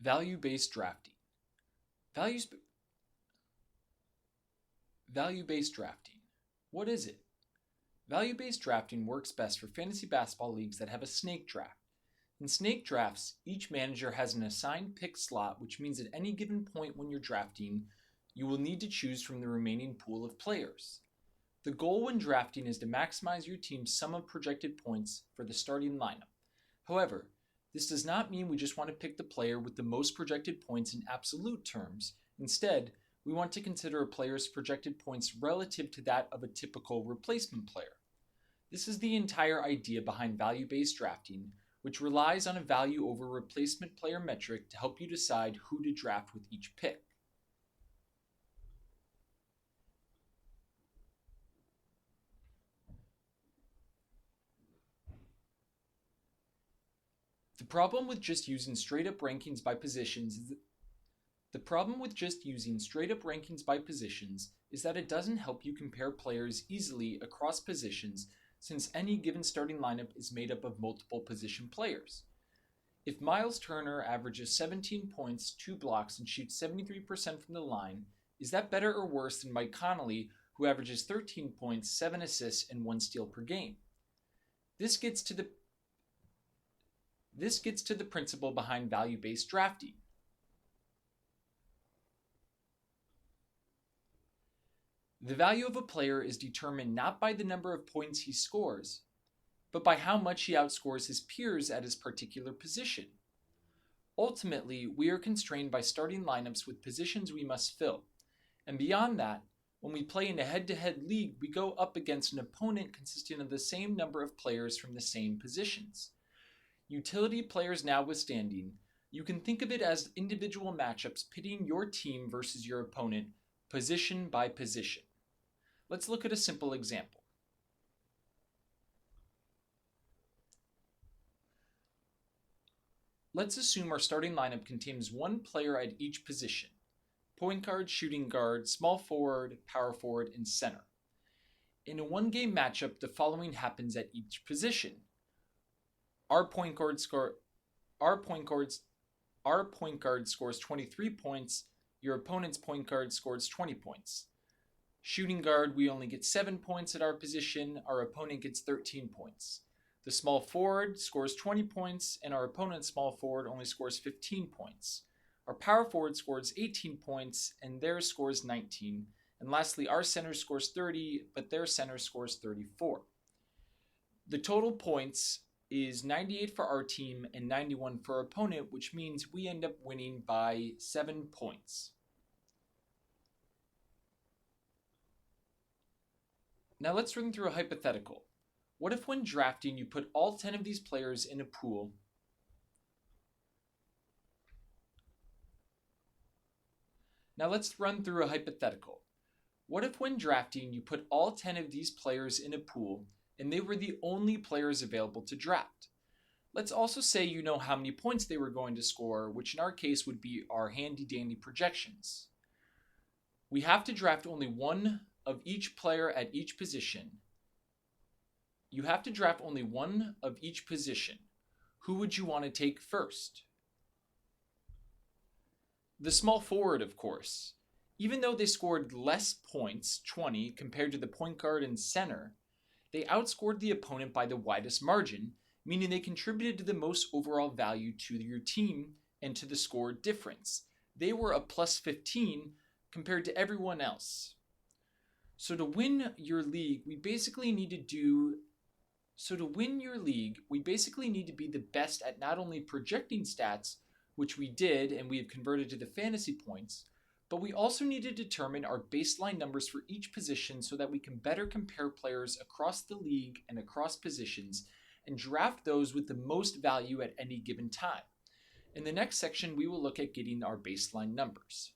Value-based drafting. Values, Value-based drafting. What is it? Value-based drafting works best for fantasy basketball leagues that have a snake draft. In snake drafts, each manager has an assigned pick slot, which means at any given point when you're drafting, you will need to choose from the remaining pool of players. The goal when drafting is to maximize your team's sum of projected points for the starting lineup. However, this does not mean we just want to pick the player with the most projected points in absolute terms. Instead, we want to consider a player's projected points relative to that of a typical replacement player. This is the entire idea behind value-based drafting, which relies on a value over replacement player metric to help you decide who to draft with each pick. The problem with just using straight-up rankings by positions is that it doesn't help you compare players easily across positions, since any given starting lineup is made up of multiple position players. If Miles Turner averages 17 points, 2 blocks, and shoots 73% from the line, is that better or worse than Mike Conley, who averages 13 points, 7 assists, and 1 steal per game? This gets to the principle behind value-based drafting. The value of a player is determined not by the number of points he scores, but by how much he outscores his peers at his particular position. Ultimately, we are constrained by starting lineups with positions we must fill, and beyond that, when we play in a head-to-head league, we go up against an opponent consisting of the same number of players from the same positions. Utility players notwithstanding, you can think of it as individual matchups pitting your team versus your opponent, position by position. Let's look at a simple example. Let's assume our starting lineup contains one player at each position: point guard, shooting guard, small forward, power forward, and center. In a one-game matchup, the following happens at each position. Our point guard scores 23 points. Your opponent's point guard scores 20 points. Shooting guard, we only get 7 points at our position. Our opponent gets 13 points. The small forward scores 20 points, and our opponent's small forward only scores 15 points. Our power forward scores 18 points, and theirs scores 19. And lastly, our center scores 30, but their center scores 34. The total points is 98 for our team and 91 for our opponent, which means we end up winning by 7 points. Now let's run through a hypothetical. What if when drafting you put all 10 of these players in a pool and they were the only players available to draft? Let's also say you know how many points they were going to score, which in our case would be our handy-dandy projections. We have to draft only one of each player at each position. You have to draft only one of each position. Who would you want to take first? The small forward, of course. Even though they scored less points, 20, compared to the point guard and center, they outscored the opponent by the widest margin, meaning they contributed to the most overall value to your team and to the score difference. They were a plus 15 compared to everyone else. So to win your league, we basically need to be the best at not only projecting stats, which we did and we have converted to the fantasy points, but we also need to determine our baseline numbers for each position so that we can better compare players across the league and across positions and draft those with the most value at any given time. In the next section, we will look at getting our baseline numbers.